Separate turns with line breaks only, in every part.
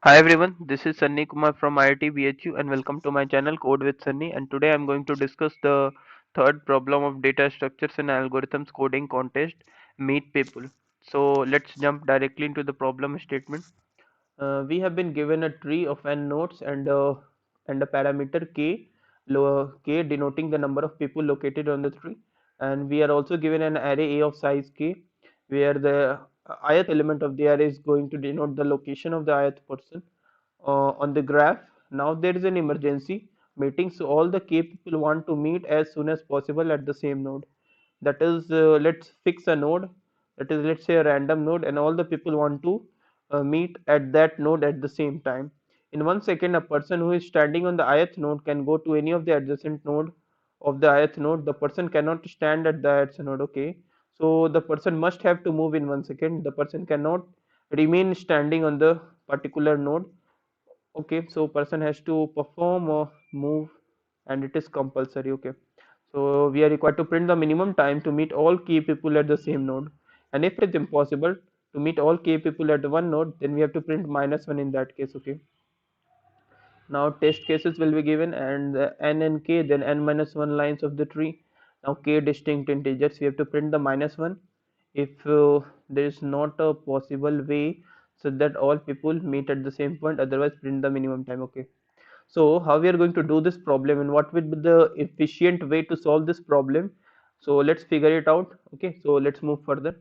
Hi everyone, this is Sunny Kumar from IIT BHU and welcome to my channel Code with Sunny, and today I'm going to discuss the third problem of data structures and algorithms coding contest, Meet People. So let's jump directly into the problem statement. We have been given a tree of n nodes and a parameter k, k denoting the number of people located on the tree, and we are also given an array a of size k, where the ith element of the array is going to denote the location of the ith person on the graph. Now there is an emergency meeting, so all the k people want to meet as soon as possible at the same node. That is, let's fix a node, that is, let's say a random node, and all the people want to meet at that node at the same time. In 1 second, a person who is standing on the ith node can go to any of the adjacent node of the ith node. The person cannot stand at the ith node. Okay, so the person must have to move in 1 second. The person cannot remain standing on the particular node. Okay, so person has to perform a move, and it is compulsory. Okay, so we are required to print the minimum time to meet all key people at the same node, and if it is impossible to meet all key people at one node, then we have to print -1 in that case. Okay, now test cases will be given, and n and k, then n minus 1 lines of the tree. Now k distinct integers, we have to print the -1 if there is not a possible way so that all people meet at the same point, otherwise print the minimum time. Okay, so how we are going to do this problem and what will be the efficient way to solve this problem, so let's figure it out. Okay, so let's move further.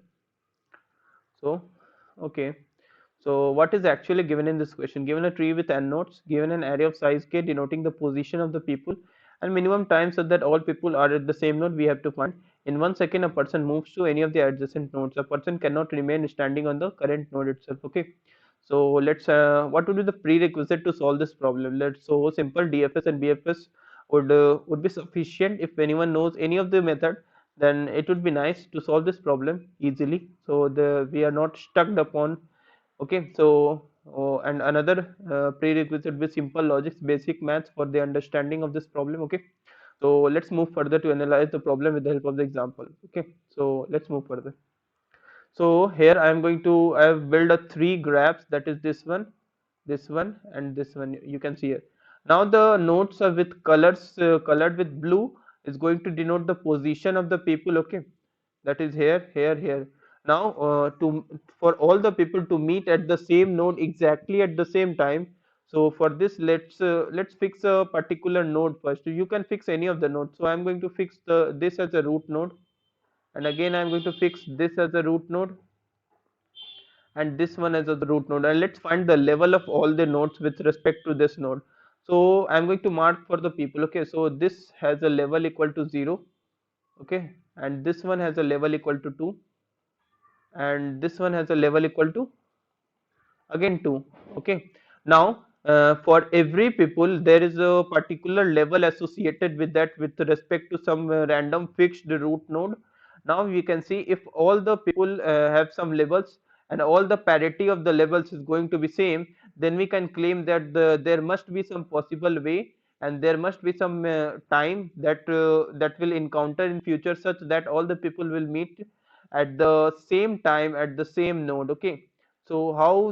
So okay, so what is actually given in this question? Given a tree with n nodes, given an array of size k denoting the position of the people, and minimum time so that all people are at the same node, we have to find. In 1 second, a person moves to any of the adjacent nodes. A person cannot remain standing on the current node itself. Okay, so let's what would be the prerequisite to solve this problem? Let's, so simple DFS and BFS would be sufficient. If anyone knows any of the method, then it would be nice to solve this problem easily. So the we are not stuck upon. Okay, so and another prerequisite with simple logics, basic maths for the understanding of this problem. Okay, so let's move further to analyze the problem with the help of the example. Okay, so let's move further. So here I am going to, I have built a three graphs, that is this one and this one, you can see here. Now the nodes are with colors, colored with blue is going to denote the position of the people. Okay, that is here, here. Now to for all the people to meet at the same node exactly at the same time, so for this let's fix a particular node first. You can fix any of the nodes, so I am going to fix the this as a root node, and again I am going to fix this as a root node, and this one as a root node, and let's find the level of all the nodes with respect to this node. So I'm going to mark for the people. Okay, so this has a level equal to 0. Okay, and this one has a level equal to 2, and this one has a level equal to again 2. Okay, now for every people there is a particular level associated with that with respect to some random fixed root node. Now you can see if all the people have some levels and all the parity of the levels is going to be same, then we can claim that there must be some possible way, and there must be some time that will encounter in future such that all the people will meet at the same time at the same node. Okay, so how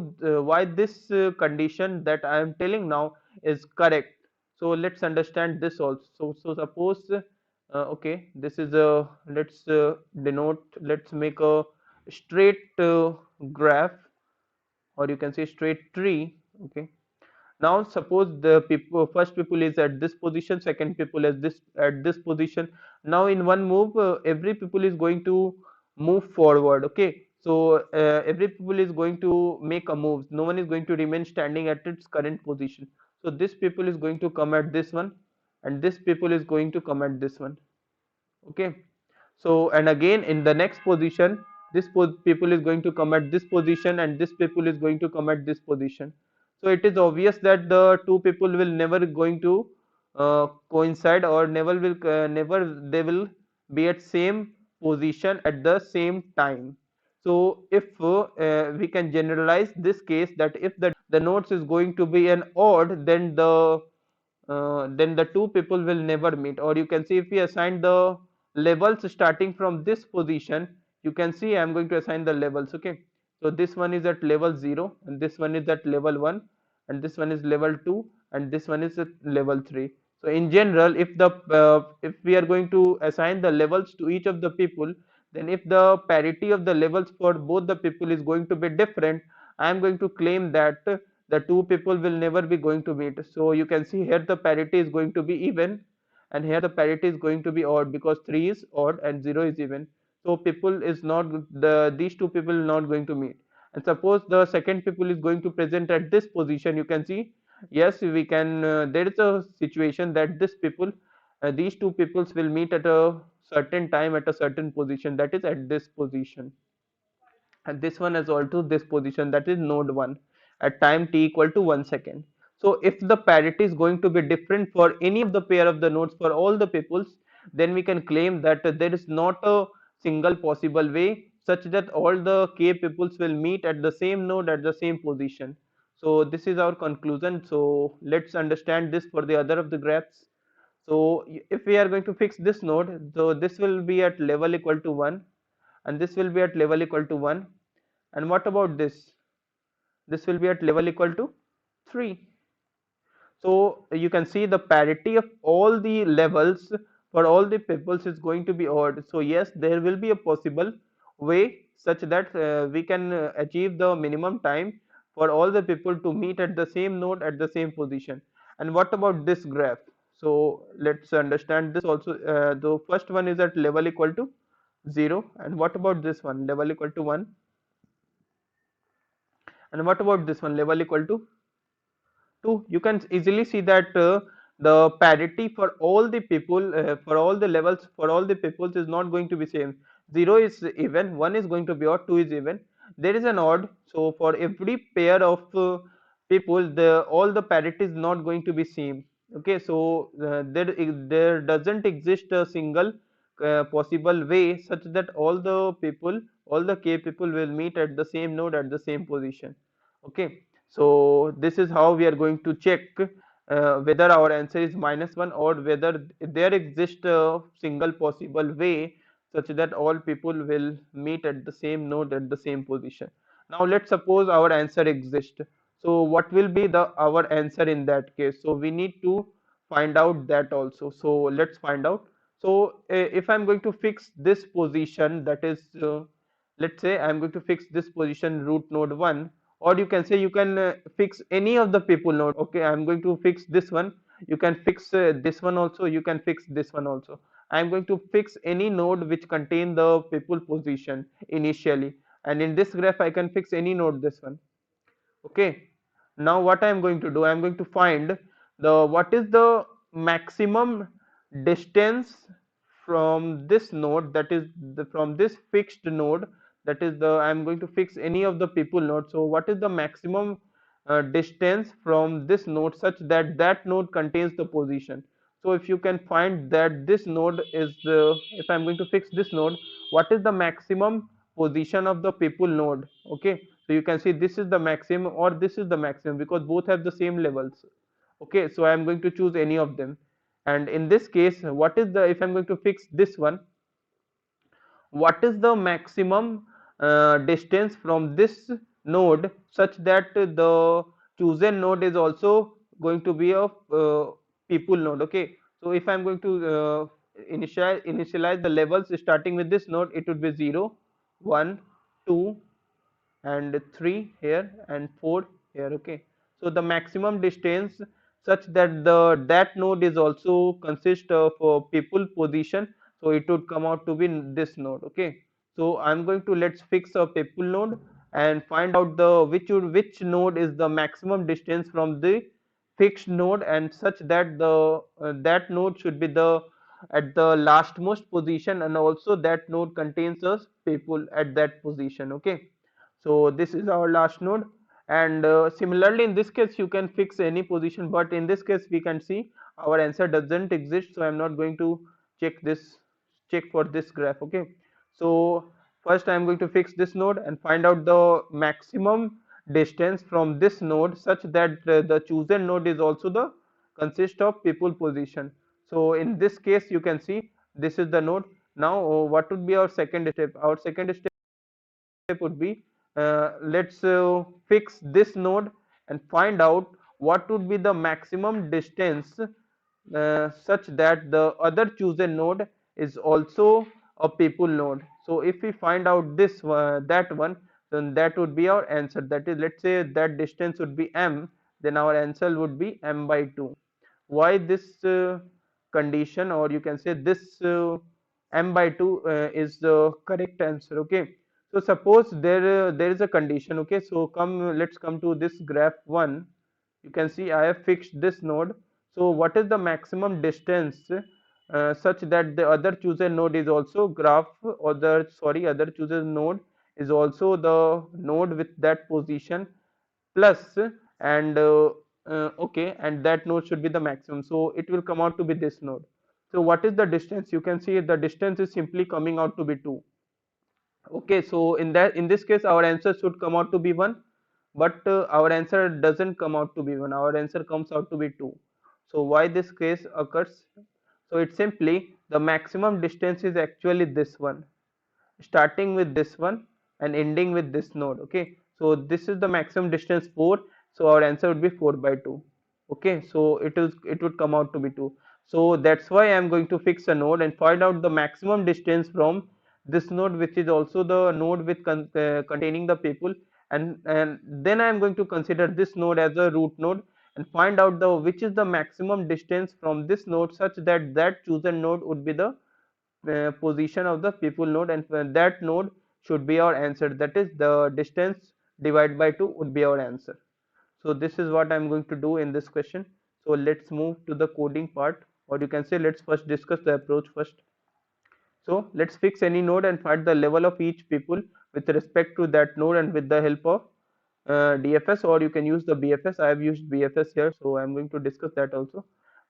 why this condition that I am telling now is correct? So let's understand this also. So suppose okay, this is a, let's denote, let's make a straight graph, or you can say straight tree. Okay, now suppose the people, first people is at this position, second people is this at this position. Now in one move every people is going to move forward. Okay, so every people is going to make a move, no one is going to remain standing at its current position. So this people is going to come at this one, and this people is going to come at this one. Okay, so and again in the next position this people is going to come at this position, and this people is going to come at this position. So it is obvious that the two people will never going to coincide, or never they will be at same position at the same time. So if we can generalize this case, that if the nodes is going to be an odd, then the two people will never meet. Or you can see if we assign the levels starting from this position, you can see I'm going to assign the levels. Okay, so this one is at level 0 and this one is at level 1, and this one is level 2, and this one is at level 3. So in general, if we are going to assign the levels to each of the people, then if the parity of the levels for both the people is going to be different, I am going to claim that the two people will never be going to meet. So you can see here the parity is going to be even, and here the parity is going to be odd, because 3 is odd and 0 is even. So people is not, these two people are not going to meet. And suppose the second people is going to present at this position, you can see, yes, we can, there is a situation that this people, these two peoples will meet at a certain time at a certain position, that is at this position, and this one is also this position, that is node 1, at time t equal to 1 second. So if the parity is going to be different for any of the pair of the nodes for all the peoples, then we can claim that there is not a single possible way such that all the k peoples will meet at the same node at the same position. So this is our conclusion. So let's understand this for the other of the graphs. So if we are going to fix this node, so this will be at level equal to 1, and this will be at level equal to 1. And what about this? This will be at level equal to 3. So you can see the parity of all the levels for all the peoples is going to be odd. So yes, there will be a possible way such that we can achieve the minimum time for all the people to meet at the same node at the same position. And what about this graph? So let's understand this also. The first one is at level equal to 0, and what about this one, level equal to 1, and what about this one, level equal to 2? You can easily see that the parity for all the people, for all the levels, for all the peoples is not going to be same. 0 is even, 1 is going to be odd, 2 is even, there is an odd. So for every pair of people, the all the parity is not going to be same. Okay, so there doesn't exist a single possible way such that all the people, all the k people will meet at the same node at the same position. Okay, so this is how we are going to check whether our answer is -1, or whether there exists a single possible way such that all people will meet at the same node at the same position. Now let's suppose our answer exists. So what will be the our answer in that case? So we need to find out that also. So let's find out. So if I'm going to fix this position, that is, let's say I'm going to fix this position root node 1, or you can say you can fix any of the people node. Okay, I'm going to fix this one, you can fix this one also, you can fix this one also. I'm going to fix any node which contain the people position initially, and in this graph I can fix any node, this one. Okay, now what I am going to do, I am going to find the what is the maximum distance from this node, that is from this fixed node, that is the, I am going to fix any of the people node. So what is the maximum distance from this node such that that node contains the position? So if you can find that this node is the, if I'm going to fix this node, what is the maximum position of the people node? Okay, so you can see this is the maximum or this is the maximum, because both have the same levels. Okay, so I am going to choose any of them. And in this case, what is the, if I'm going to fix this one, what is the maximum distance from this node such that the chosen node is also going to be a people node? Okay, so if I'm going to initialize the levels starting with this node, it would be 0, 1, 2, and 3 here, and 4 here. Okay, so the maximum distance such that the that node is also consist of people position, so it would come out to be this node. Okay, so I'm going to, let's fix a people node and find out the which node is the maximum distance from the fixed node, and such that the that node should be the at the lastmost position, and also that node contains a people at that position. Okay, so this is our last node. And similarly in this case you can fix any position, but in this case we can see our answer doesn't exist, so I'm not going to check this, check for this graph. Okay, so first I'm going to fix this node and find out the maximum distance from this node such that the chosen node is also the consist of people position. So in this case you can see this is the node. Now what would be our second step? Our second step would be, let's fix this node and find out what would be the maximum distance such that the other chosen node is also a people node. So if we find out this that one, then that would be our answer. That is, let's say that distance would be m, then our answer would be m by 2. Why this condition, or you can say this m by 2 is the correct answer. Okay, so suppose there is a condition. Okay, so let's come to this graph 1. You can see I have fixed this node. So what is the maximum distance such that the other chosen node is also graph, or the other chosen node is also the node with that position plus, and okay, and that node should be the maximum, so it will come out to be this node. So what is the distance? You can see the distance is simply coming out to be 2. Okay, so in this case our answer should come out to be 1, but our answer doesn't come out to be 1, our answer comes out to be 2. So why this case occurs? So it's simply the maximum distance is actually this one, starting with this one and ending with this node. Okay, so this is the maximum distance 4, so our answer would be 4 by 2. Okay, so it would come out to be 2. So that's why I am going to fix a node and find out the maximum distance from this node, which is also the node with containing the people, and then I am going to consider this node as a root node and find out the which is the maximum distance from this node such that that chosen node would be the position of the people node, and that node should be our answer. That is, the distance divided by 2 would be our answer. So this is what I'm going to do in this question. So let's move to the coding part, or you can say let's first discuss the approach first. So let's fix any node and find the level of each people with respect to that node, and with the help of DFS, or you can use the BFS. I have used BFS here, so I'm going to discuss that also.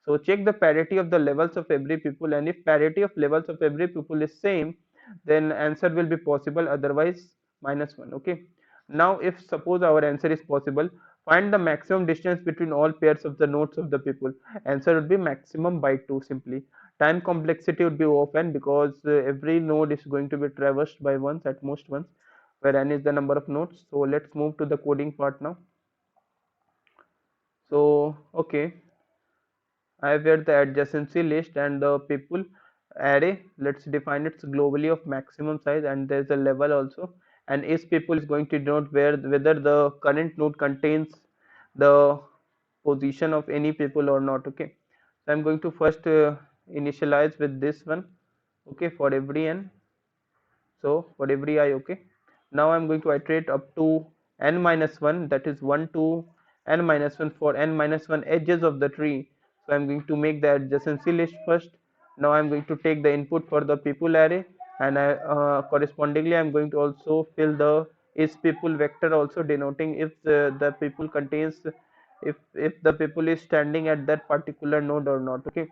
So check the parity of the levels of every people, and if parity of levels of every people is same, then answer will be possible, otherwise -1. Okay, now if suppose our answer is possible, find the maximum distance between all pairs of the nodes of the people. Answer would be maximum by 2 simply. Time complexity would be of n, because every node is going to be traversed by once, at most once, where n is the number of nodes. So let's move to the coding part now. So okay, I have here the adjacency list and the people array. Let's define it globally of maximum size, and there's a level also. And is people is going to denote whether the current node contains the position of any people or not. Okay, so I'm going to first initialize with this one. Okay, for every n. So for every I, okay, now I'm going to iterate up to n minus 1, that is 1 to n minus 1 for n minus 1 edges of the tree. So I'm going to make the adjacency list first. Now I'm going to take the input for the people array, and correspondingly I'm going to also fill the is people vector, also denoting if the people contains, if the people is standing at that particular node or not. Okay,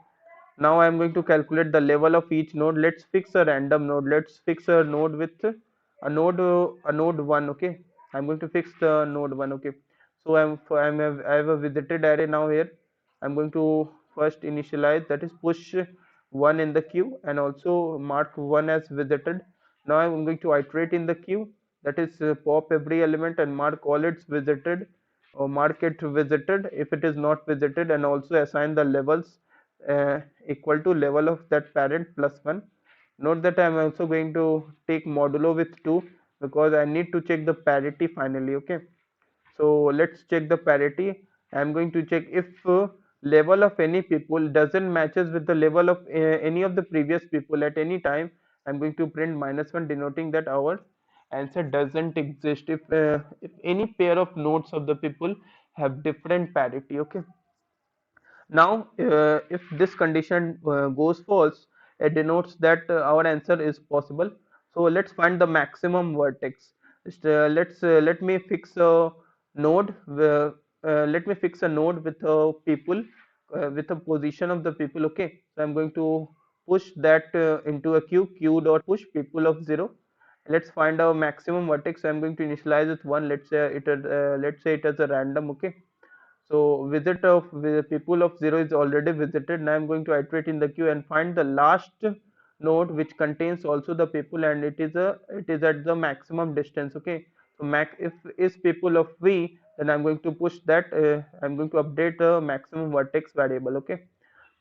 now I am going to calculate the level of each node. Let's fix a random node. Let's fix a node with a node 1. Okay, I'm going to fix the node 1. Okay, so I have a visited array now here. I'm going to first initialize, that is push 1 in the queue, and also mark 1 as visited. Now I'm going to iterate in the queue, that is pop every element and mark all its visited, or mark it visited if it is not visited, and also assign the levels equal to level of that parent plus 1. Note that I am also going to take modulo with 2, because I need to check the parity finally. Okay, so let's check the parity. I am going to check if level of any people doesn't matches with the level of any of the previous people at any time. I'm going to print -1, denoting that our answer doesn't exist if any pair of nodes of the people have different parity. Okay, now, if this condition goes false, it denotes that our answer is possible. So let's find the maximum vertex. Let me fix a node. Let me fix a node with a people, with a position of the people. Okay, so I'm going to push that into a queue. Queue dot push people of 0. Let's find our maximum vertex. I'm going to initialize with 1. Let's say it as a random. Okay, so visit of people of 0 is already visited. Now I'm going to iterate in the queue and find the last node which contains also the people, and it is at the maximum distance. Okay, So max if is people of v, then I'm going to push that, I'm going to update the maximum vertex variable. Okay,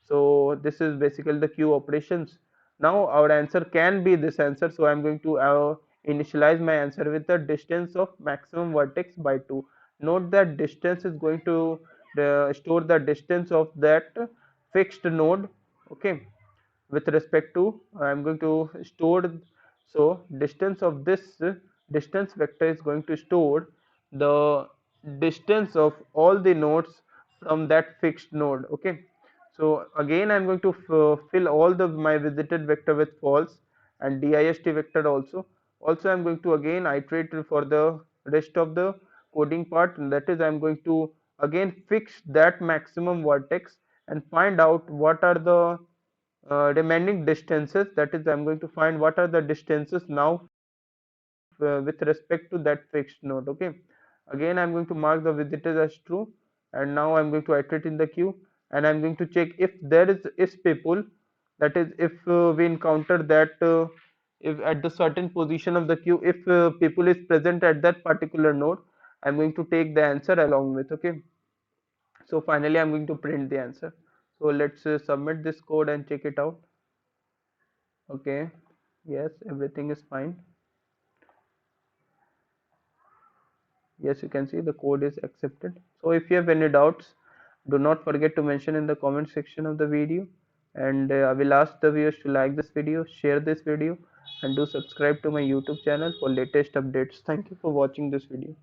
so this is basically the queue operations. Now our answer can be this answer, so I'm going to initialize my answer with the distance of maximum vertex by 2. Note that distance is going to store the distance of that fixed node. Okay, with respect to, I'm going to store, so distance of this distance vector is going to store the distance of all the nodes from that fixed node. Okay, so again I'm going to fill all the my visited vector with false and dist vector also I'm going to again iterate for the rest of the coding part, and that is I'm going to again fix that maximum vertex and find out what are the remaining distances. That is I'm going to find what are the distances now with respect to that fixed node. Okay, again I'm going to mark the visitors as true, and now I'm going to iterate in the queue, and I'm going to check if there is people, that is if we encounter that if at the certain position of the queue, if people is present at that particular node, I'm going to take the answer along with. Okay, so finally I'm going to print the answer. So let's submit this code and check it out. Okay, yes, everything is fine. Yes, you can see the code is accepted. So if you have any doubts, do not forget to mention in the comment section of the video, and I will ask the viewers to like this video, share this video, and do subscribe to my YouTube channel for latest updates. Thank you for watching this video.